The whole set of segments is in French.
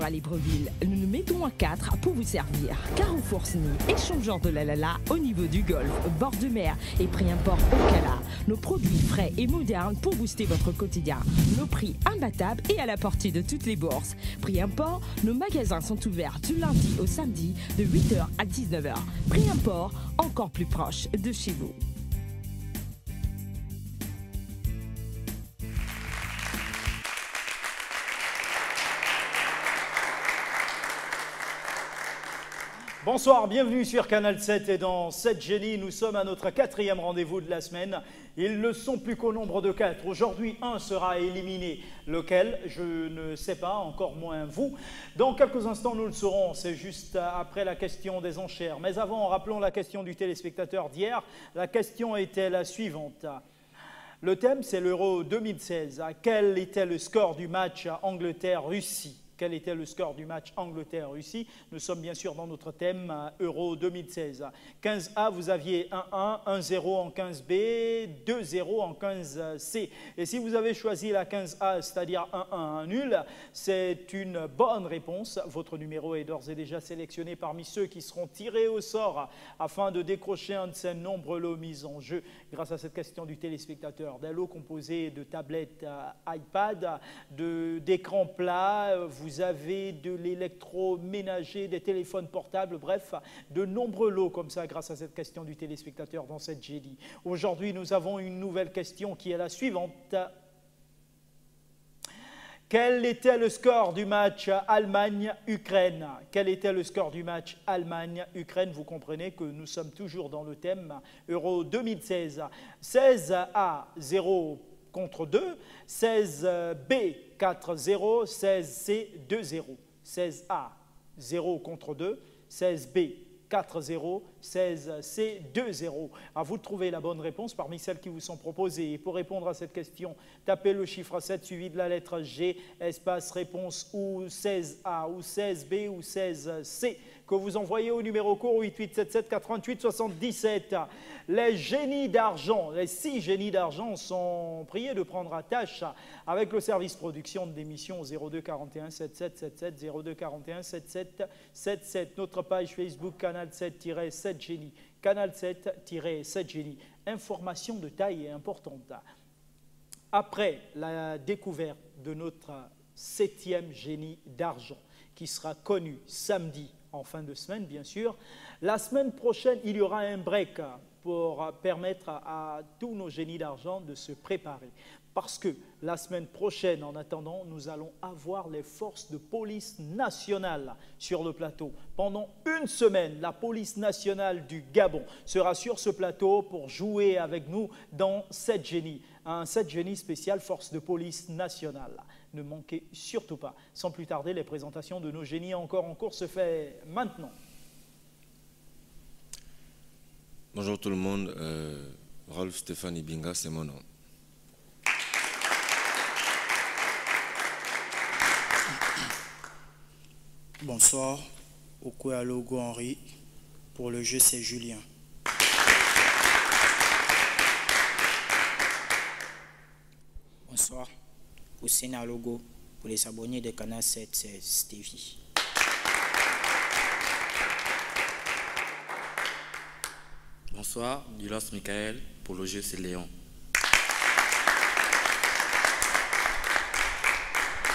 à Libreville. Nous nous mettons à 4 pour vous servir. Carrefour Sny, échangeur de la au niveau du golfe, bord de mer et prix import au Cala. Nos produits frais et modernes pour booster votre quotidien. Nos prix imbattables et à la portée de toutes les bourses. Prix import, nos magasins sont ouverts du lundi au samedi de 8h à 19h. Prix import, encore plus proche de chez vous. Bonsoir, bienvenue sur Canal 7 et dans 7 Génies, nous sommes à notre 4e rendez-vous de la semaine. Ils ne sont plus qu'au nombre de 4. Aujourd'hui, un sera éliminé. Lequel? Je ne sais pas, encore moins vous. Dans quelques instants, nous le saurons. C'est juste après la question des enchères. Mais avant, rappelons la question du téléspectateur d'hier. La question était la suivante. Le thème, c'est l'Euro 2016. Quel était le score du match Angleterre-Russie? Quel était le score du match Angleterre-Russie? Nous sommes bien sûr dans notre thème Euro 2016. 15A, vous aviez 1-1, 1-0 en 15B, 2-0 en 15C. Et si vous avez choisi la 15A, c'est-à-dire 1-1, 1 nul, c'est une bonne réponse. Votre numéro est d'ores et déjà sélectionné parmi ceux qui seront tirés au sort afin de décrocher un de ces nombreux lots mis en jeu grâce à cette question du téléspectateur. Des lots composés de tablettes iPad, d'écrans plats, vous avez de l'électroménager, des téléphones portables, bref, de nombreux lots comme ça grâce à cette question du téléspectateur dans cette Génie. Aujourd'hui, nous avons une nouvelle question qui est la suivante. Quel était le score du match Allemagne-Ukraine? Quel était le score du match Allemagne-Ukraine? Vous comprenez que nous sommes toujours dans le thème Euro 2016. 16-0 contre 2, 16B 4-0, 16C 2-0. 16A 0 contre 2, 16B 4-0, 16C 2-0. À vous de trouver la bonne réponse parmi celles qui vous sont proposées. Et pour répondre à cette question, tapez le chiffre 7 suivi de la lettre G, espace réponse ou 16A ou 16B ou 16C que vous envoyez au numéro court 8877 88 77. Les génies d'argent, les 6 génies d'argent sont priés de prendre à tâche avec le service production de l'émission 02 41 77 77 02 41 77 77. Notre page Facebook Canal 7-7 Génie, Canal 7-7 Génie. Information de taille et importante. Après la découverte de notre 7e génie d'argent qui sera connu samedi en fin de semaine, bien sûr. La semaine prochaine, il y aura un break pour permettre à tous nos génies d'argent de se préparer. Parce que la semaine prochaine, en attendant, nous allons avoir les forces de police nationale sur le plateau. Pendant une semaine, la police nationale du Gabon sera sur ce plateau pour jouer avec nous dans 7 génies. Un 7 génies spécial force de police nationale. Ne manquez surtout pas. Sans plus tarder, les présentations de nos génies encore en cours se fait maintenant. Bonjour tout le monde, Rolf Stéphane Ibinga, c'est mon nom. Bonsoir, Okualogo Henri. Pour le jeu, c'est Julien. Bonsoir, Hussein Logo. Pour les abonnés de Canal 7, c'est Stevie. Bonsoir, Dulas Michael. Pour le jeu, c'est Léon.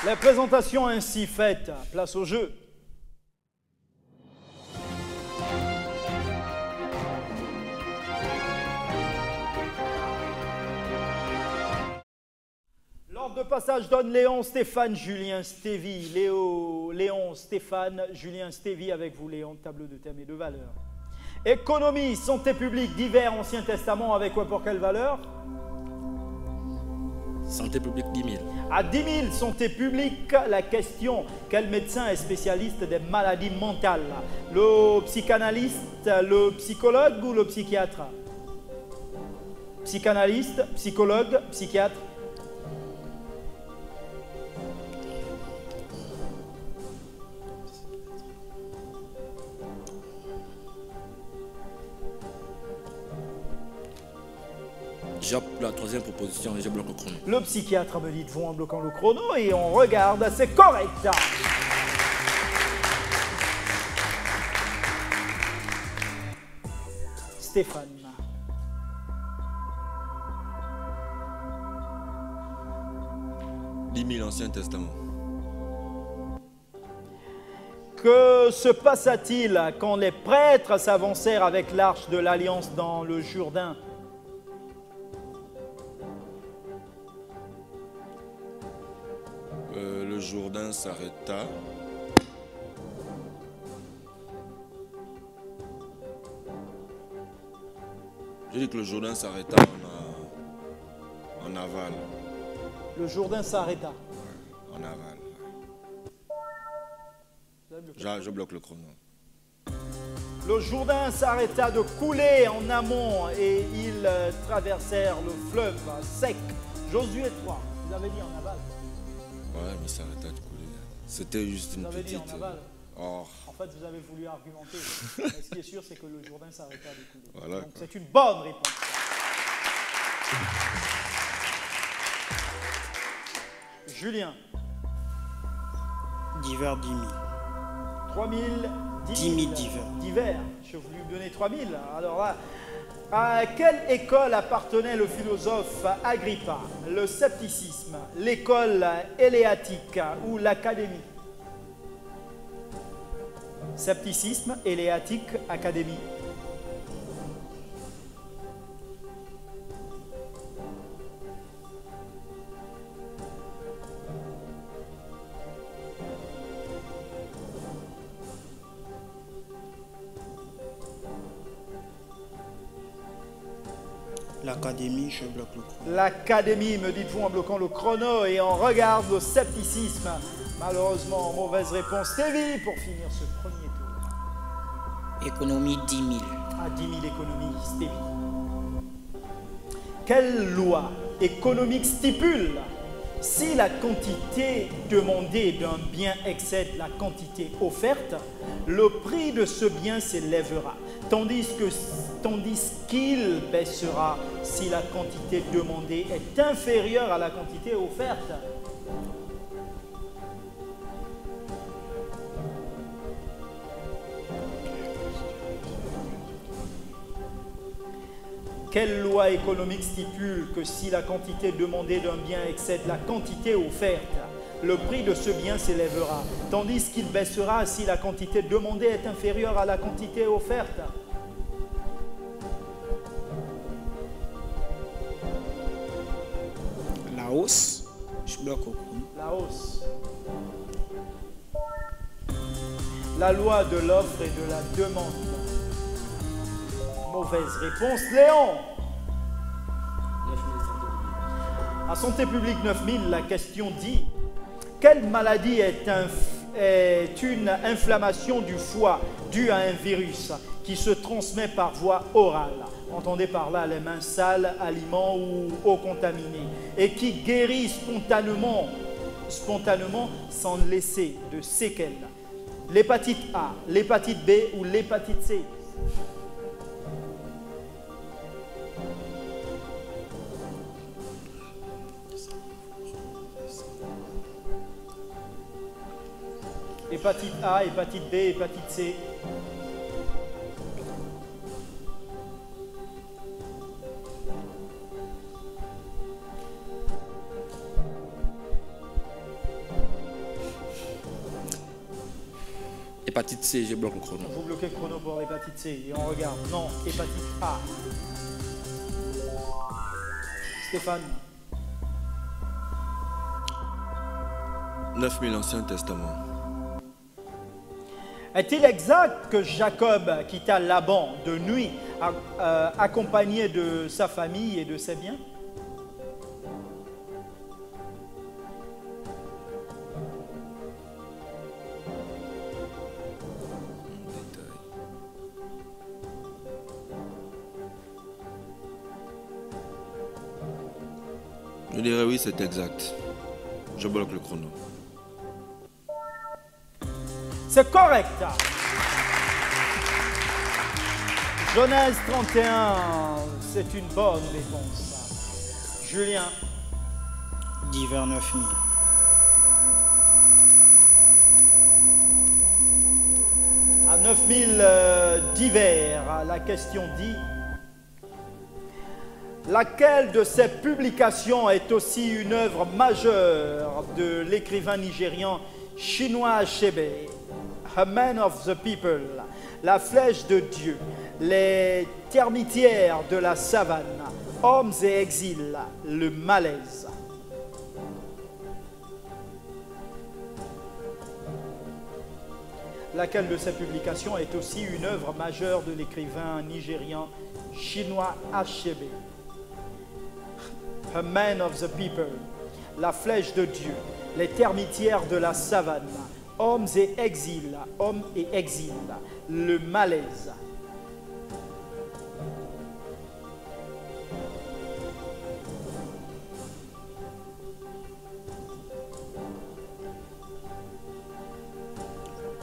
Les présentations ainsi faites, place au jeu. L'ordre de passage donne Léon, Stéphane, Julien, Stevie. Léon, Stéphane, Julien, Stevie avec vous, Léon, tableau de thème et de valeur. Économie, santé publique, divers, Ancien Testament, avec quoi pour quelle valeur? Santé publique 10 000. À 10 000, santé publique, la question, quel médecin est spécialiste des maladies mentales? Le psychanalyste, le psychologue ou le psychiatre? Psychanalyste, psychologue, psychiatre? J'opte pour la troisième proposition et je bloque le chrono. Le psychiatre me dit de vous en bloquant le chrono et on regarde, c'est correct. Stéphane. « 10 000 Ancien Testament. Que se passa-t-il quand les prêtres s'avancèrent avec l'arche de l'Alliance dans le Jourdain? Le Jourdain s'arrêta. Je dis que le Jourdain s'arrêta en aval. Le Jourdain s'arrêta. En aval. Je bloque le chrono. Le Jourdain s'arrêta de couler en amont et ils traversèrent le fleuve sec. Josué 3, vous avez dit en aval. Ouais, mais il s'arrêta de couler. C'était juste une Vous avez petite... dit en aval. Oh. En fait, vous avez voulu argumenter. Mais ce qui est sûr, c'est que le Jourdain s'arrêta de couler. Voilà, donc quoi. c'est une bonne réponse. Julien. Divers 10 000. 3 000, 10 10 000 divers. Divers. Je voulais lui donner 3 000. Alors là, à quelle école appartenait le philosophe Agrippa? Le scepticisme, l'école éléatique ou l'académie? Scepticisme, éléatique, académie. L'académie, je bloque le chrono. L'académie, me dites-vous en bloquant le chrono, et on regarde le scepticisme. Malheureusement, mauvaise réponse. Stevie pour finir ce premier tour. Économie 10 000. À 10 000 économies, Stevie. Quelle loi économique stipule si la quantité demandée d'un bien excède la quantité offerte, le prix de ce bien s'élèvera, tandis qu'il baissera si la quantité demandée est inférieure à la quantité offerte? Quelle loi économique stipule que si la quantité demandée d'un bien excède la quantité offerte, le prix de ce bien s'élèvera, tandis qu'il baissera si la quantité demandée est inférieure à la quantité offerte? La hausse, je bloque au chrono. La hausse. La loi de l'offre et de la demande. Mauvaise réponse, Léon. À santé publique 9000, la question dit: quelle maladie est une inflammation du foie due à un virus qui se transmet par voie orale? Entendez par là les mains sales, aliments ou eau contaminée, et qui guérit spontanément sans laisser de séquelles. L'hépatite A, l'hépatite B ou l'hépatite C? Hépatite A, hépatite B, hépatite C. Hépatite C, je bloque le chrono. Vous bloquez le chrono pour l'hépatite C et on regarde. Non, hépatite A. Stéphane. 9 000 Ancien Testament. Est-il exact que Jacob quitta Laban de nuit accompagné de sa famille et de ses biens? Je dirais oui, c'est exact. Je bloque le chrono. C'est correct. Genèse 31, c'est une bonne réponse. Julien. Divers 9 000. À 9000 divers, la question dit: Laquelle de ces publications est aussi une œuvre majeure de l'écrivain nigérian Chinua Achebe? A Man of the People, La Flèche de Dieu, Les termitières de la savane, Hommes et exils, Le malaise. Laquelle de ces publications est aussi une œuvre majeure de l'écrivain nigérian Chinua Achebe? A Man of the People, La Flèche de Dieu, Les termitières de la savane, Hommes et exils, Hommes et exils, Le malaise.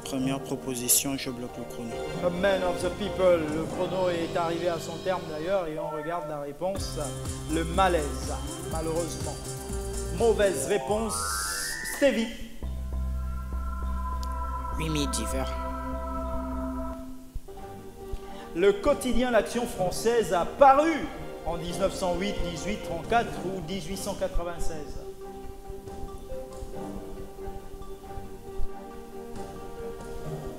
Première proposition, je bloque le chrono. A Man of the People, le chrono est arrivé à son terme d'ailleurs et on regarde la réponse. Le malaise, malheureusement. Mauvaise réponse, Stevie. 8000 divers. Le quotidien L'Action française a paru en 1908, 18, 34 ou 1896.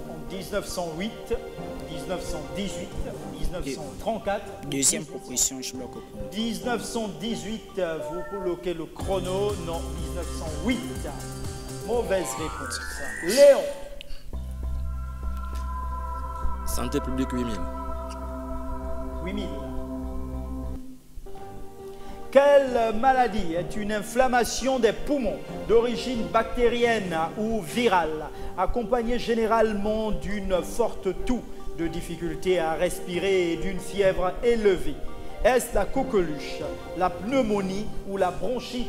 En 1908, 1918, 1934. Deuxième proposition, je bloque le chrono. 1918, vous bloquez le chrono. Non, 1908. Mauvaise réponse. Léon. Santé publique 8000. 8000. Quelle maladie est une inflammation des poumons d'origine bactérienne ou virale, accompagnée généralement d'une forte toux, de difficultés à respirer et d'une fièvre élevée? Est-ce la coqueluche, la pneumonie ou la bronchite?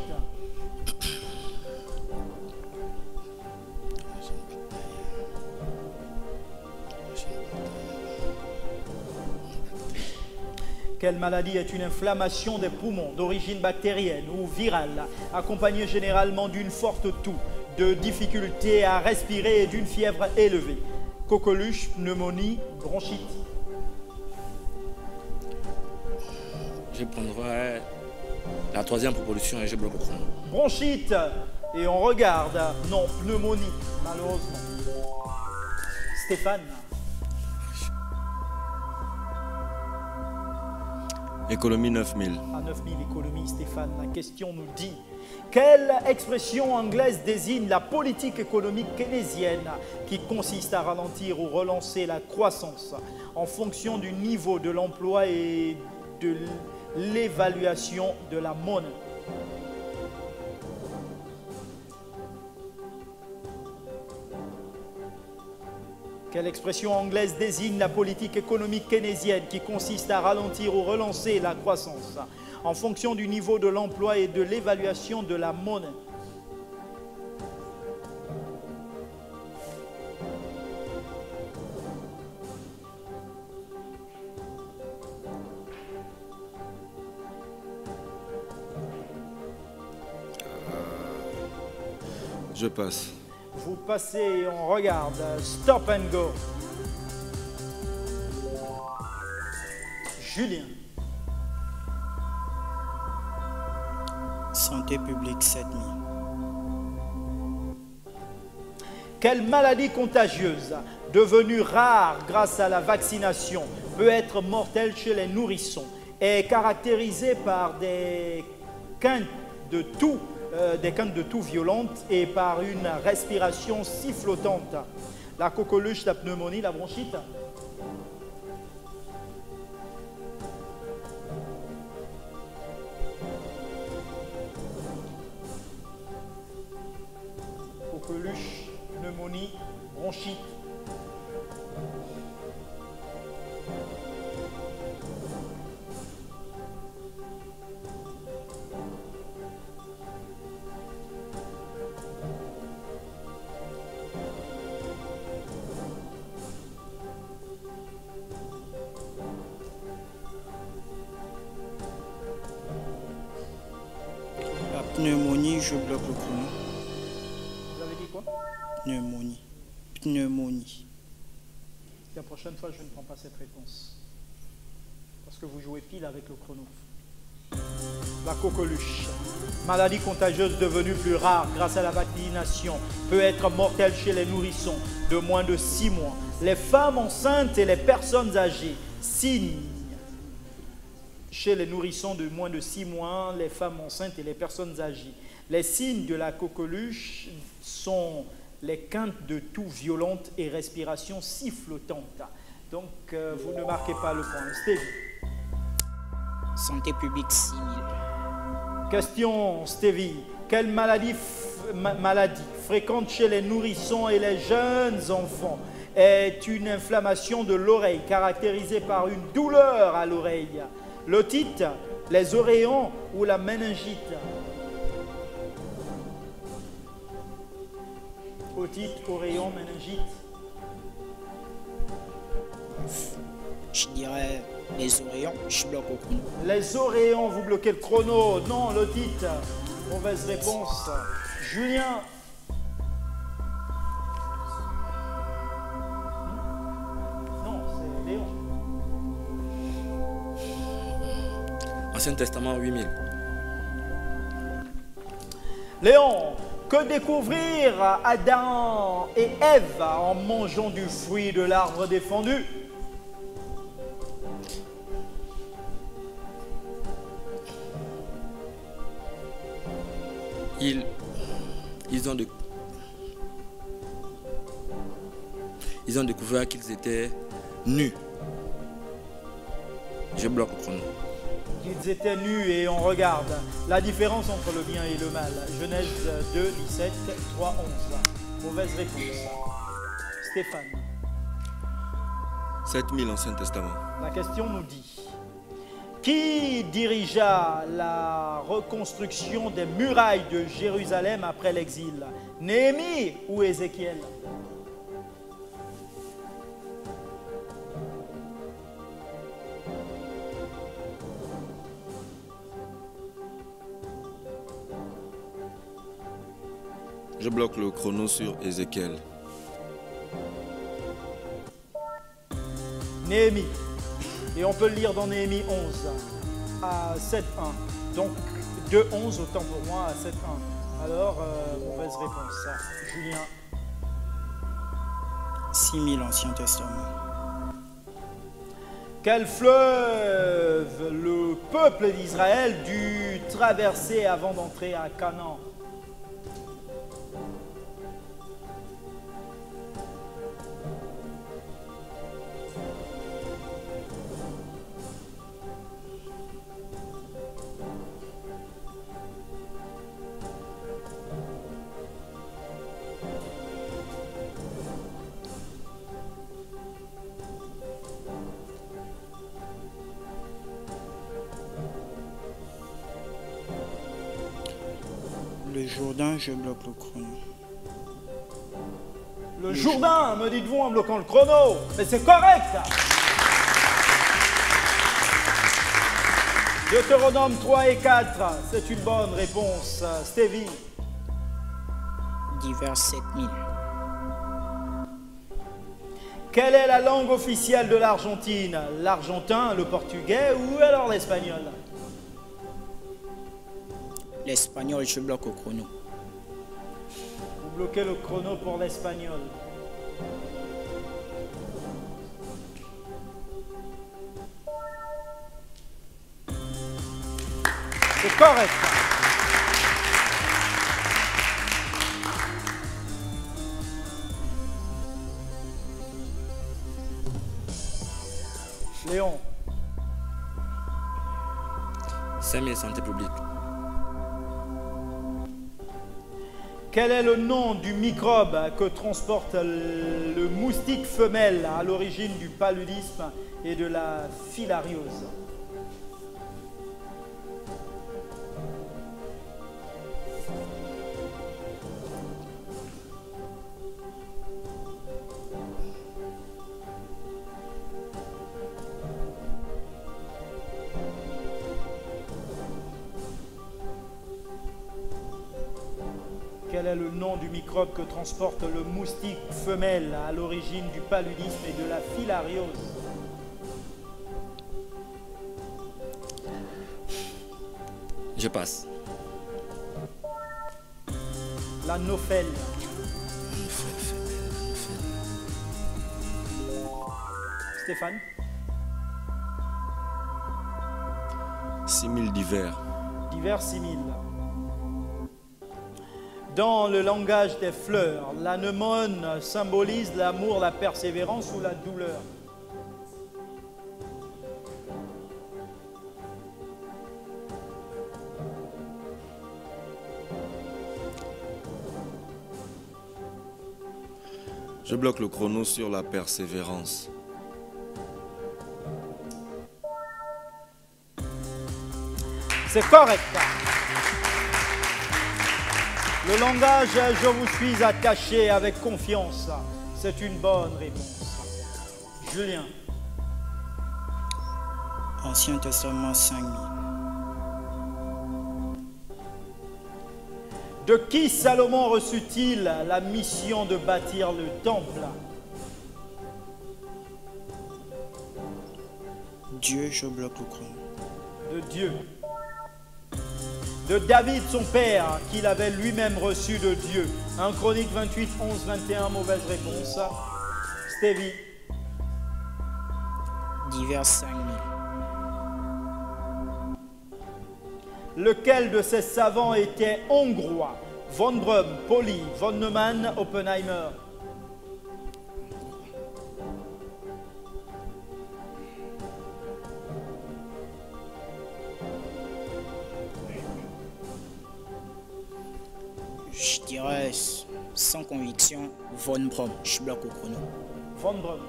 Quelle maladie est une inflammation des poumons d'origine bactérienne ou virale, accompagnée généralement d'une forte toux, de difficultés à respirer et d'une fièvre élevée? Coqueluche, pneumonie, bronchite. Je prendrai la troisième proposition et je bloque le chrono. Bronchite. Et on regarde. Non, pneumonie, malheureusement. Stéphane. Économie 9000. À 9000 économies, Stéphane, la question nous dit: quelle expression anglaise désigne la politique économique keynésienne qui consiste à ralentir ou relancer la croissance en fonction du niveau de l'emploi et de l'évaluation de la monnaie? Quelle expression anglaise désigne la politique économique keynésienne qui consiste à ralentir ou relancer la croissance en fonction du niveau de l'emploi et de l'évaluation de la monnaie? Je passe. Vous passez et on regarde. Stop and go. Julien. Santé publique 7000. Quelle maladie contagieuse, devenue rare grâce à la vaccination, peut être mortelle chez les nourrissons, est caractérisée par des quintes de toux violentes et par une respiration sifflotante? La coqueluche, la pneumonie, la bronchite? Coqueluche, pneumonie, bronchite. La pneumonie, je bloque le chrono. Vous avez dit quoi? Pneumonie. Pneumonie. La prochaine fois, je ne prends pas cette réponse. Parce que vous jouez pile avec le chrono. La coqueluche. Maladie contagieuse devenue plus rare grâce à la vaccination, peut être mortelle chez les nourrissons de moins de 6 mois, les femmes enceintes et les personnes âgées. Signes chez les nourrissons de moins de 6 mois, les femmes enceintes et les personnes âgées. Les signes de la coqueluche sont les quintes de toux violentes et respiration sifflotante. Donc, vous ne marquez pas le point. Stevie. Santé publique 6 000. Question, Stevie. Quelle maladie fréquente chez les nourrissons et les jeunes enfants est une inflammation de l'oreille caractérisée par une douleur à l'oreille? L'otite, les oréons ou la méningite? Otite, oréon, méningite. Je dirais les oreillons, je bloque au chrono. Les oréons, vous bloquez le chrono. Non, l'otite. Mauvaise réponse. Julien. Non, c'est Léon. Ancien Testament 8000. Léon, que découvrir Adam et Ève en mangeant du fruit de l'arbre défendu? Ils ont découvert qu'ils étaient nus. Je bloque le chrono. Ils étaient nus et on regarde la différence entre le bien et le mal. Genèse 2, 17, 3, 11. Mauvaise réponse. Stéphane. 7000 Ancien Testament. La question nous dit: qui dirigea la reconstruction des murailles de Jérusalem après l'exil? Néhémie ou Ézéchiel? Je bloque le chrono sur Ézéchiel. Néhémie. Et on peut le lire dans Néhémie 11 à 7.1. Donc 2.11 autant pour moi à 7.1. Alors, mauvaise réponse. Julien. 6 000 Ancien Testament. Quel fleuve le peuple d'Israël dut traverser avant d'entrer à Canaan? Le Jourdain, je bloque le chrono. Le Jourdain, me dites-vous en bloquant le chrono. Mais c'est correct. Deutéronome 3 et 4, c'est une bonne réponse. Stevie. Divers 7 000. Quelle est la langue officielle de l'Argentine? L'argentin, le portugais ou alors l'espagnol? L'espagnol, je bloque au chrono. Vous bloquez le chrono pour l'espagnol. C'est correct. Léon. 5000 Santé publique. Quel est le nom du microbe que transporte le moustique femelle à l'origine du paludisme et de la filariose? Quel est le nom du microbe que transporte le moustique femelle à l'origine du paludisme et de la filariose? Je passe. La Nofel. Stéphane. 6000 divers. Divers 6000. Dans le langage des fleurs, l'anémone symbolise l'amour, la persévérance ou la douleur. Je bloque le chrono sur la persévérance. C'est correct. Le langage « je vous suis attaché avec confiance », c'est une bonne réponse. Julien. Ancien Testament 5000. De qui Salomon reçut-il la mission de bâtir le temple? Dieu, je bloque le chrono. De Dieu. De David, son père, qu'il avait lui-même reçu de Dieu. 1 Chronique 28, 11, 21, mauvaise réponse. Stevie. Divers 5000. Lequel de ces savants était hongrois? Von Braun, Pauli, von Neumann, Oppenheimer. Je dirais sans conviction, Von Braun. Je bloque au chrono. Von Braun.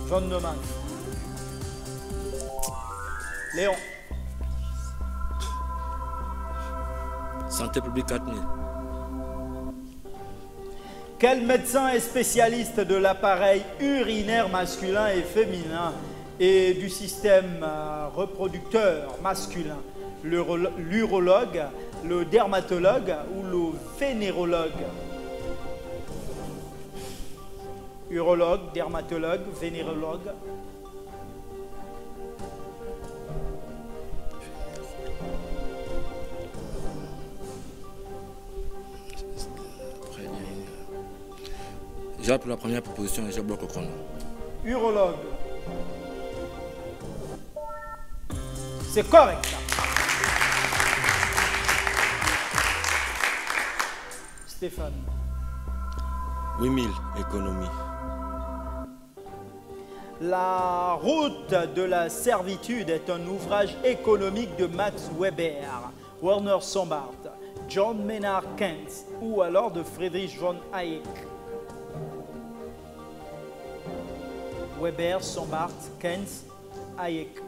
Von Neumann. Léon. Santé publique 4000. Quel médecin est spécialiste de l'appareil urinaire masculin et féminin et du système reproducteur masculin? L'urologue, le dermatologue ou le vénérologue? Urologue, dermatologue, vénérologue. J'ai pour la première proposition et je bloque le chrono. Urologue. C'est correct. Stéphane. 8000 économie. La route de la servitude est un ouvrage économique de Max Weber, Werner Sombart, John Maynard Keynes ou alors de Friedrich von Hayek. Weber, Sombart, Keynes, Hayek.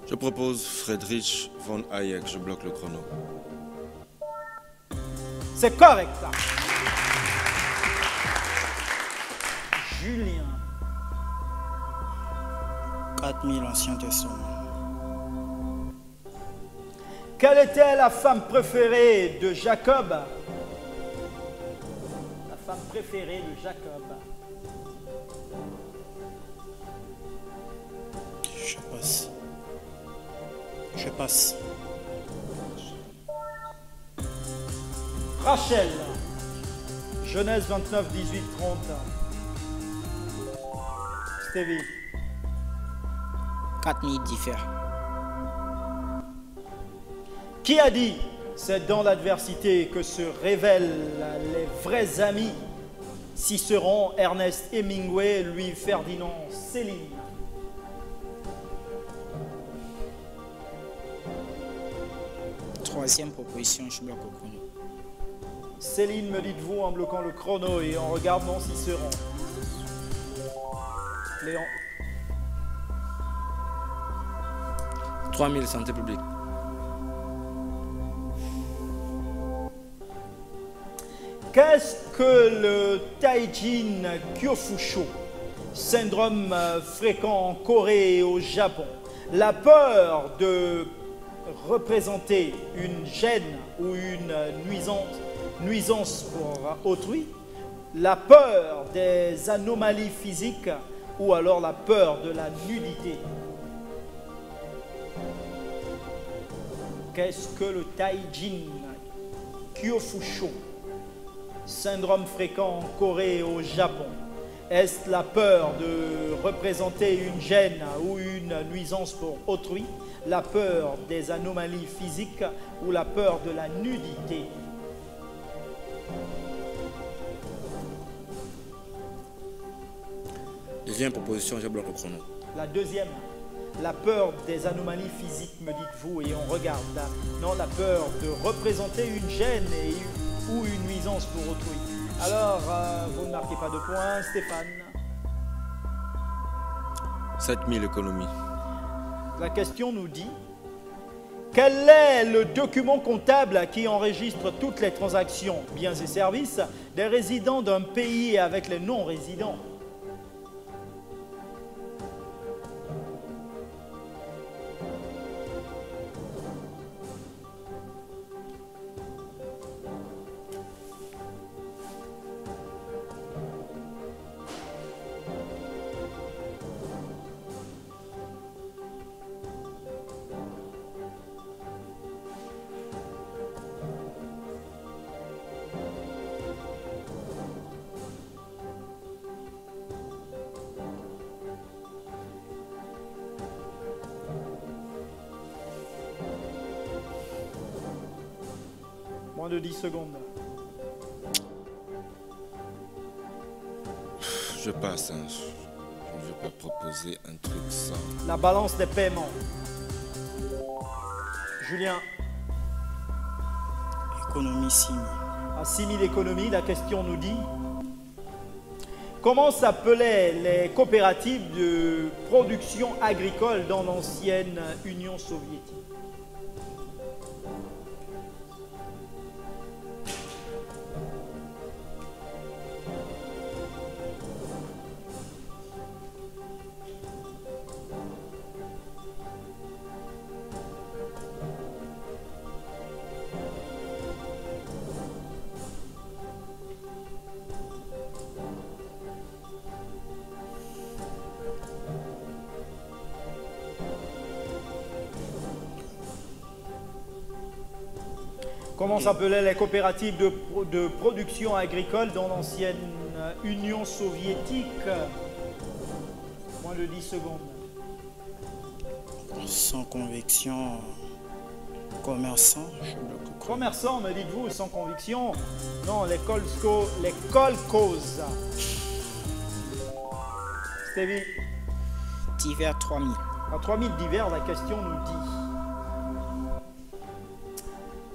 Je propose Friedrich von Hayek. Je bloque le chrono. C'est correct. Julien. 4000 Ancien Testament. Quelle était la femme préférée de Jacob? La femme préférée de Jacob. Je passe. Je passe. Rachel. Genèse 29, 18, 30. Stevie. 4000 diffèrent. Qui a dit? C'est dans l'adversité que se révèlent les vrais amis. Cicéron, Ernest Hemingway, Louis Ferdinand, Céline. Troisième proposition, je bloque au chrono. Céline, me dites-vous en bloquant le chrono et en regardant Cicéron. Léon. 3000 santé publique. Qu'est-ce que le Taijin Kyofusho, syndrome fréquent en Corée et au Japon? La peur de représenter une gêne ou une nuisance pour autrui, la peur des anomalies physiques ou alors la peur de la nudité. Qu'est-ce que le Taijin Kyofusho, syndrome fréquent en Corée et au Japon? Est-ce la peur de représenter une gêne ou une nuisance pour autrui, la peur des anomalies physiques ou la peur de la nudité? Deuxième proposition, je bloque le chrono. La deuxième, la peur des anomalies physiques, me dites-vous, et on regarde là. Non, la peur de représenter une gêne ou une nuisance pour autrui. Alors, vous ne marquez pas de points, Stéphane. 7000 économies. La question nous dit, quel est le document comptable qui enregistre toutes les transactions, biens et services des résidents d'un pays avec les non-résidents? Moins de 10 secondes. Je passe. Hein. Je ne vais pas proposer un truc sans. La balance des paiements. Julien. Économie 6 000. À 6 000 économies, la question nous dit, comment s'appelaient les coopératives de production agricole dans l'ancienne Union soviétique? Comment s'appelaient les coopératives de production agricole dans l'ancienne Union soviétique? Moins de 10 secondes. Sans conviction, commerçant. Commerçant, me dites-vous, sans conviction? Non, les kolkhozes. Stevie? Divers 3 000. À 3000 divers, la question nous dit,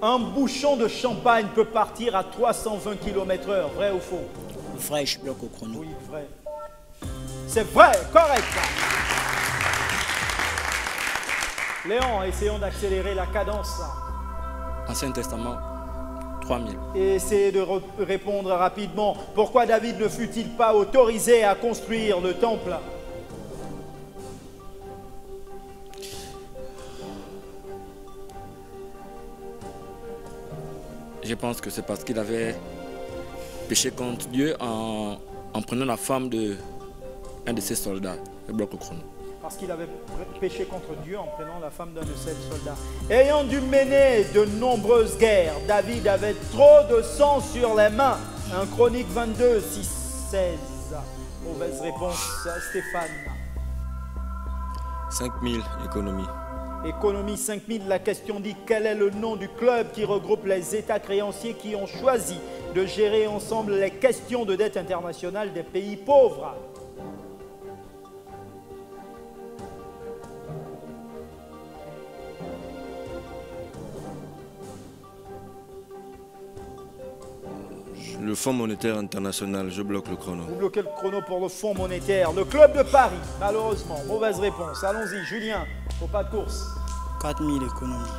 un bouchon de champagne peut partir à 320 km/h, vrai ou faux? Vrai, je bloque au chrono. Oui, vrai. C'est vrai, correct. Léon, essayons d'accélérer la cadence. Ancien Testament, 3000. Et essayez de répondre rapidement. Pourquoi David ne fut-il pas autorisé à construire le temple? Je pense que c'est parce qu'il avait péché contre Dieu en prenant la femme d'un de ses soldats. Je bloque le chrono. Parce qu'il avait péché contre Dieu en prenant la femme d'un de ses soldats. Ayant dû mener de nombreuses guerres, David avait trop de sang sur les mains. 1 Chronique 22, 6, 16. Mauvaise réponse, Stéphane. 5000 économies. Économie 5000, la question dit quel est le nom du club qui regroupe les États créanciers qui ont choisi de gérer ensemble les questions de dette internationale des pays pauvres? Le Fonds monétaire international, je bloque le chrono. Vous bloquez le chrono pour le Fonds monétaire. Le club de Paris, malheureusement, mauvaise réponse. Allons-y, Julien, faut pas de course. 4000 économies.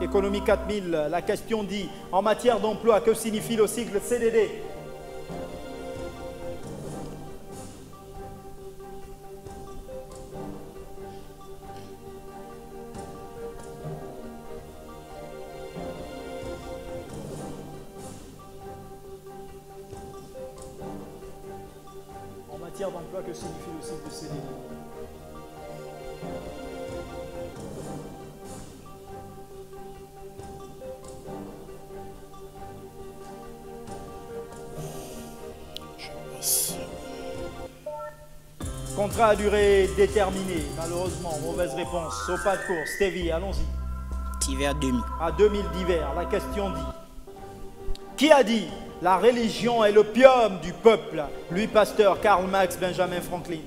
Économie 4000, la question dit, en matière d'emploi, que signifie le cycle CDD? matière d'emploi, que signifie le cycle de CDI? Contrat à durée déterminée. Malheureusement, mauvaise réponse. Au pas de course. Stevie, allons-y. D'hiver 2000. À 2000 d'hiver, la question dit. Qui a dit la religion est l'opium du peuple? Louis Pasteur, Karl Marx, Benjamin Franklin.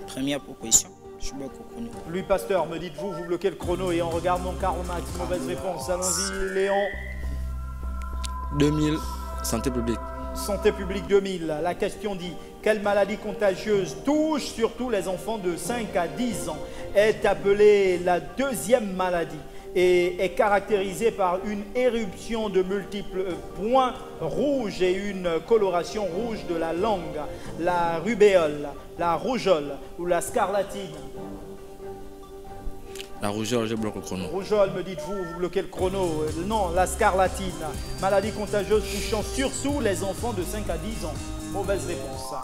Première proposition. Je suis beaucoup connu. Louis Pasteur, me dites-vous, vous bloquez le chrono et on regarde mon Karl Marx. Mauvaise réponse. Allons-y, Léon. 2000, santé publique. Santé publique 2000, la question dit, quelle maladie contagieuse touche surtout les enfants de 5 à 10 ans, est appelée la deuxième maladie et est caractérisée par une éruption de multiples points rouges et une coloration rouge de la langue, la rubéole, la rougeole ou la scarlatine? La rougeole, je bloque le chrono. Rougeole, me dites-vous, vous bloquez le chrono. Non, la scarlatine, maladie contagieuse touchant surtout les enfants de 5 à 10 ans. Mauvaise réponse.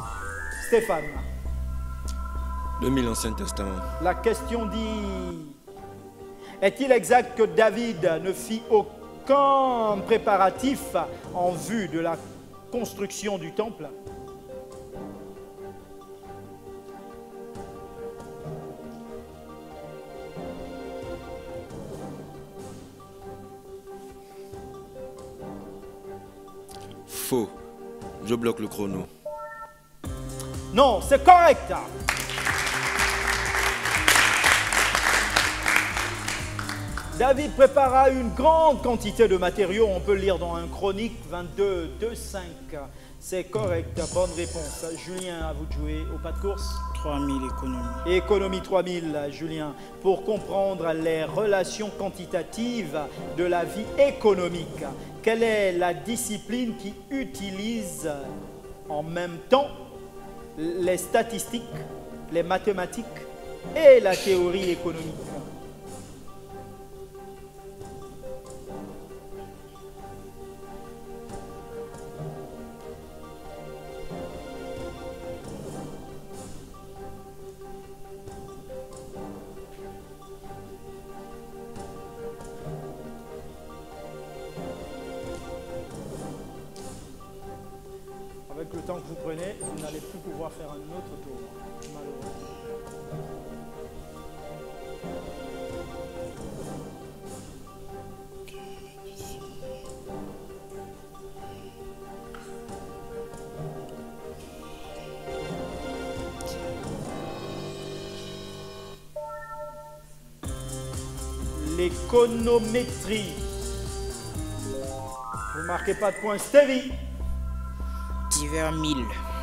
Stéphane. 2000 Ancien Testament. La question dit, est-il exact que David ne fit aucun préparatif en vue de la construction du temple? Faux. Je bloque le chrono. Non, c'est correct. David prépara une grande quantité de matériaux, on peut le lire dans un Chronique 22, 2, 5. C'est correct, bonne réponse. Julien, à vous de jouer au pas de course. 3000 économies. Économie 3000, Julien. Pour comprendre les relations quantitatives de la vie économique, quelle est la discipline qui utilise en même temps les statistiques, les mathématiques et la théorie économique? Avec le temps que vous prenez, vous n'allez plus pouvoir faire un autre tour, malheureusement. L'économétrie. Vous ne marquez pas de points. Stevie. D'hiver 1000.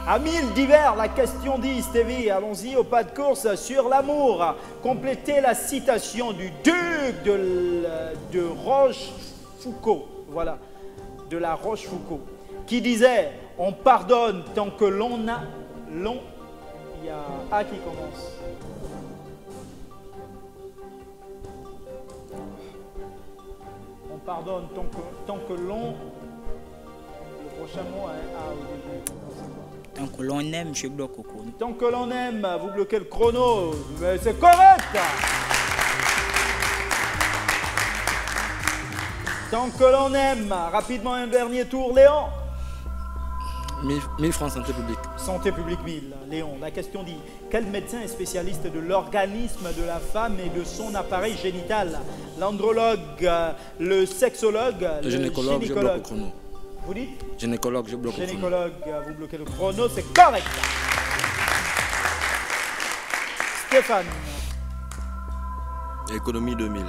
À 1000 d'hiver, la question dit, Stevie, allons-y au pas de course sur l'amour. Complétez la citation du duc de Rochefoucauld, voilà, de la Rochefoucauld, qui disait, on pardonne tant que l'on a, il y a A qui commence. On pardonne tant que l'on, le prochain mot a un A au début. Tant que l'on aime, je bloque au chrono. Tant que l'on aime, vous bloquez le chrono. Mais c'est correct. Tant que l'on aime. Rapidement, un dernier tour, Léon. 1000 francs santé publique. Santé publique 1000. Léon, la question dit, quel médecin est spécialiste de l'organisme de la femme et de son appareil génital? L'andrologue, le sexologue, le gynécologue, je bloque le chrono. Vous dites? Gynécologue, je bloque le chrono. Gynécologue, vous bloquez le chrono, c'est correct. Stéphane. Économie 2000.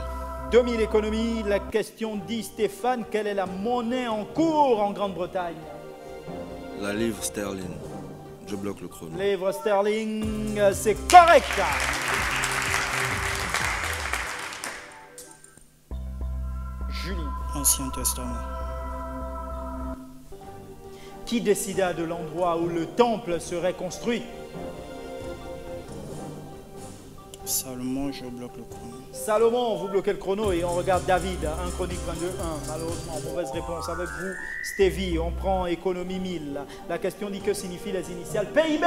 2000 économies, la question dit, Stéphane, quelle est la monnaie en cours en Grande-Bretagne? La livre sterling. Je bloque le chrono. Livre sterling, c'est correct. Julien. Ancien Testament. Qui décida de l'endroit où le temple serait construit? Salomon, je bloque le chrono. Salomon, vous bloquez le chrono et on regarde David, 1 Chronique 22:1. Malheureusement, mauvaise réponse avec vous. Stevie, on prend économie 1000. La question dit que signifient les initiales PIB.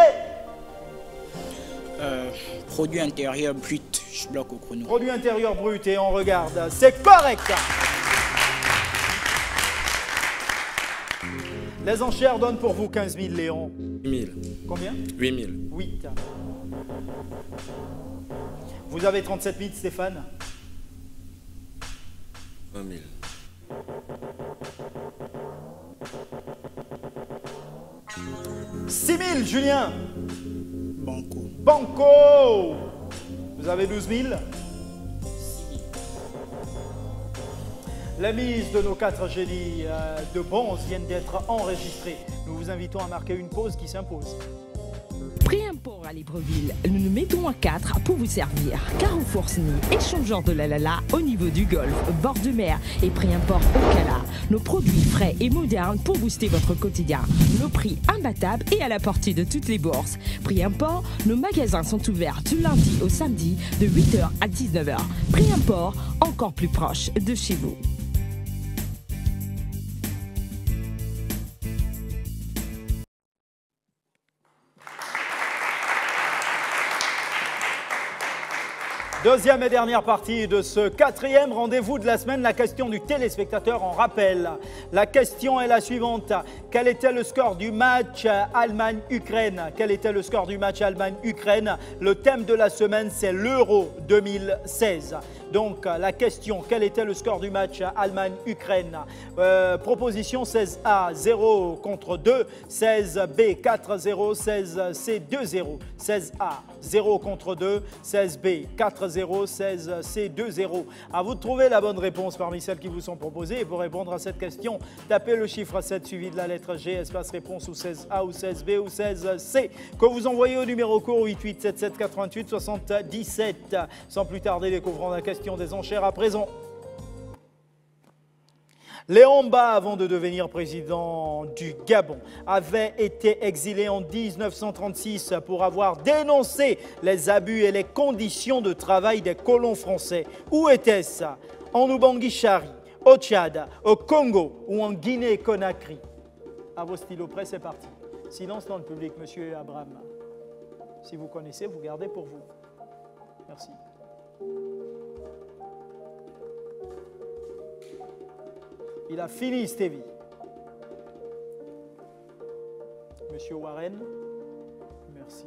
Produit intérieur brut, je bloque au chrono. Produit intérieur brut et on regarde. C'est correct. Les enchères donnent pour vous 15 000, Léon. 8 000. Combien? 8 000. 8. Vous avez 37 000, Stéphane. 20 000. 6 000, Julien. Banco. Banco. Vous avez 12 000. Les mises de nos 4 génies de bronze viennent d'être enregistrées. Nous vous invitons à marquer une pause qui s'impose. Pré-import à Libreville, nous nous mettons à 4 pour vous servir. Carrefour SNI, échangeur de la Lala au niveau du Golfe, bord de mer et pré-import au Cala. Nos produits frais et modernes pour booster votre quotidien. Nos prix imbattables et à la portée de toutes les bourses. Pré-import, nos magasins sont ouverts du lundi au samedi de 8h à 19h. Pré-import, encore plus proche de chez vous. Deuxième et dernière partie de ce 4e rendez-vous de la semaine, la question du téléspectateur en rappel. La question est la suivante. Quel était le score du match Allemagne-Ukraine? Quel était le score du match Allemagne-Ukraine? Le thème de la semaine, c'est l'Euro 2016. Donc, la question, quel était le score du match Allemagne-Ukraine? Proposition 16A, 0 contre 2, 16B, 4-0, 16C, 2-0. 16A, 0 contre 2, 16B, 4-0, 16C, 2-0. À vous de trouver la bonne réponse parmi celles qui vous sont proposées. Et pour répondre à cette question, tapez le chiffre 7 suivi de la lettre G, espace réponse ou 16A ou 16B ou 16C, que vous envoyez au numéro court 8877 88 77. Sans plus tarder, découvrons la question des enchères à présent. Léon Mba, avant de devenir président du Gabon, avait été exilé en 1936 pour avoir dénoncé les abus et les conditions de travail des colons français. Où était-ce? En Oubangui-Chari, au Tchad, au Congo ou en Guinée-Conakry? À vos stylos prêts, c'est parti. Silence dans le public, monsieur Abraham. Si vous connaissez, vous gardez pour vous. Merci. Il a fini, Stevie. Monsieur Warren, merci.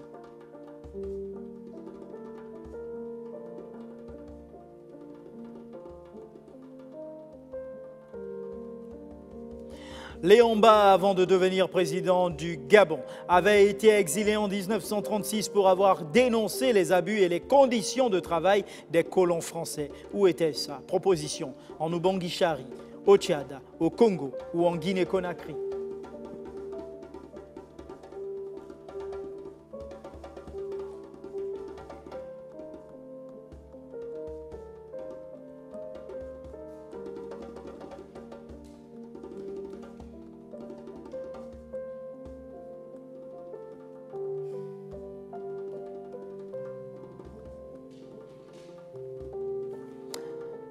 Léon Mba, avant de devenir président du Gabon, avait été exilé en 1936 pour avoir dénoncé les abus et les conditions de travail des colons français. Où était ça? Proposition, en Oubangui-Chari, au Tchad, au Congo ou en Guinée-Conakry.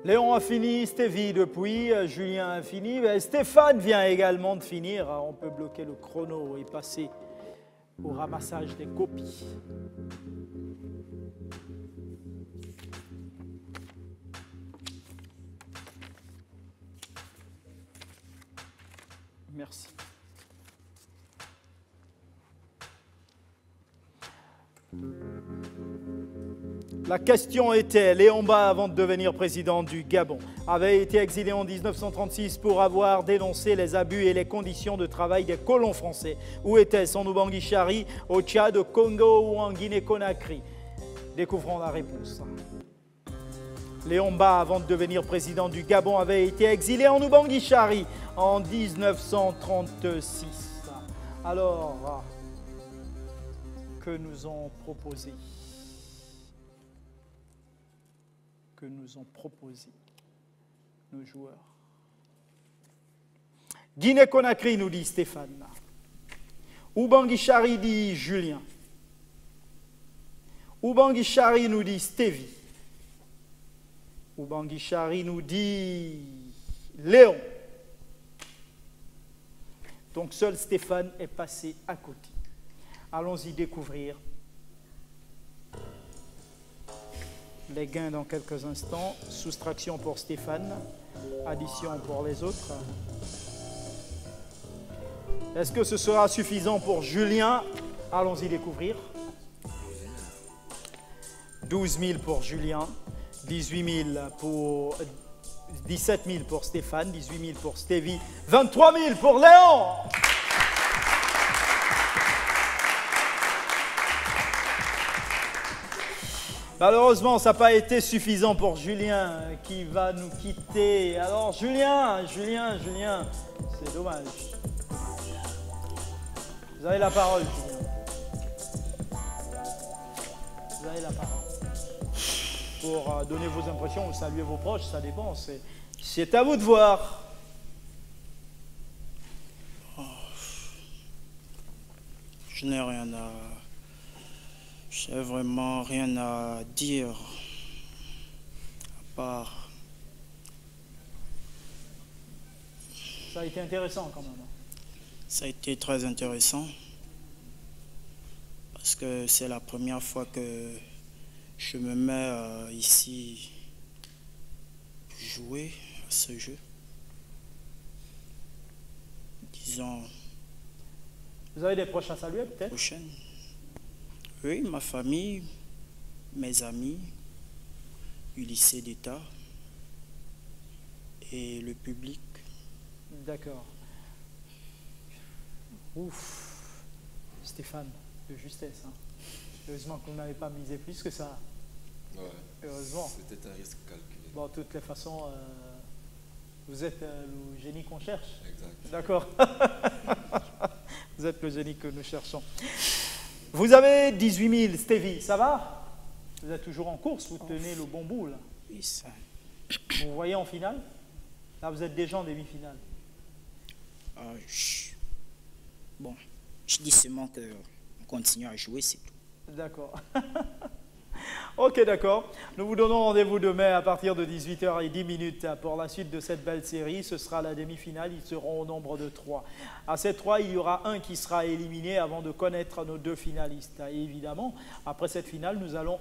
Léon a fini, Stevie depuis, Julien a fini, Stéphane vient également de finir. On peut bloquer le chrono et passer au ramassage des copies. Merci. La question était, Léon Mba, avant de devenir président du Gabon, avait été exilé en 1936 pour avoir dénoncé les abus et les conditions de travail des colons français. Où était-ce? En Oubangui-Chari, au Tchad, au Congo ou en Guinée-Conakry? Découvrons la réponse. Léon Mba, avant de devenir président du Gabon, avait été exilé en Oubangui-Chari en 1936. Alors, que nous ont proposé? Que nous ont proposé nos joueurs. Guinée-Conakry, nous dit Stéphane. Oubangui-Chari, dit Julien. Ubanguichari nous dit Stevie. Ubanguichari nous dit Léon. Donc seul Stéphane est passé à côté. Allons-y découvrir les gains dans quelques instants. Soustraction pour Stéphane, addition pour les autres. Est-ce que ce sera suffisant pour Julien? Allons-y découvrir. 12 000 pour Julien, 18 000 pour 17 000 pour Stéphane, 18 000 pour Stevie, 23 000 pour Léon. Malheureusement, ça n'a pas été suffisant pour Julien qui va nous quitter. Alors Julien, c'est dommage. Vous avez la parole, Julien. Vous avez la parole. Pour donner vos impressions ou saluer vos proches, ça dépend. C'est à vous de voir. Je n'ai rien à... J'ai vraiment rien à dire. À part... Ça a été intéressant quand même. Ça a été très intéressant. Parce que c'est la première fois que je me mets ici pour jouer à ce jeu. Disons... Vous avez des proches à saluer peut-être? Prochaine. Oui, ma famille, mes amis du lycée d'État et le public. D'accord. Ouf. Stéphane, de justesse. Hein. Heureusement que vous n'avez pas misé plus que ça. Ouais. Heureusement. C'était un risque calculé. Bon, de toutes les façons, vous êtes le génie qu'on cherche. Exact. D'accord. Vous êtes le génie que nous cherchons. Vous avez 18 000, Stevie, ça va? Vous êtes toujours en course, vous tenez le bon bout là. Oui, ça. Vous voyez en finale? Là, vous êtes déjà en demi-finale. Bon, je dis seulement qu'on continue à jouer, c'est tout. D'accord. Ok, d'accord. Nous vous donnons rendez-vous demain à partir de 18h10 pour la suite de cette belle série. Ce sera la demi-finale. Ils seront au nombre de 3. À ces 3, il y aura un qui sera éliminé avant de connaître nos 2 finalistes. Et évidemment, après cette finale, nous allons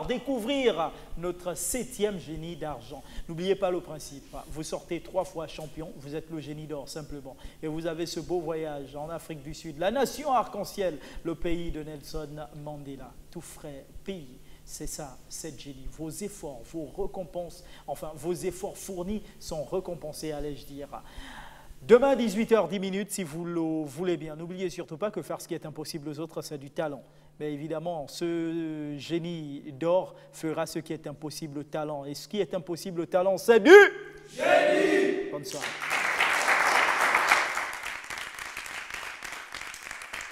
découvrir notre 7e génie d'argent. N'oubliez pas le principe. Vous sortez 3 fois champion. Vous êtes le génie d'or, simplement. Et vous avez ce beau voyage en Afrique du Sud. La nation arc-en-ciel, le pays de Nelson Mandela. Tout frais pays. C'est ça, cette génie. Vos efforts, vos récompenses, enfin vos efforts fournis sont récompensés, allais-je dire. Demain, 18h10, si vous le voulez bien. N'oubliez surtout pas que faire ce qui est impossible aux autres, c'est du talent. Mais évidemment, ce génie d'or fera ce qui est impossible au talent. Et ce qui est impossible au talent, c'est du génie. Bonne soirée.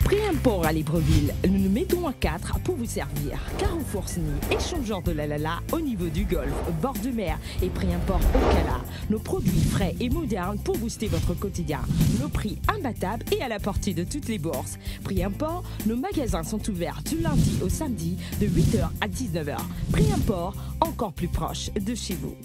Pré-import à Libreville, nous nous mettons à 4 pour vous servir. Carrefour SNI, échangeur de la au niveau du golfe, bord de mer et pré-import au Cala. Nos produits frais et modernes pour booster votre quotidien. Nos prix imbattables et à la portée de toutes les bourses. Pré-import, nos magasins sont ouverts du lundi au samedi de 8h à 19h. Pré-import, encore plus proche de chez vous.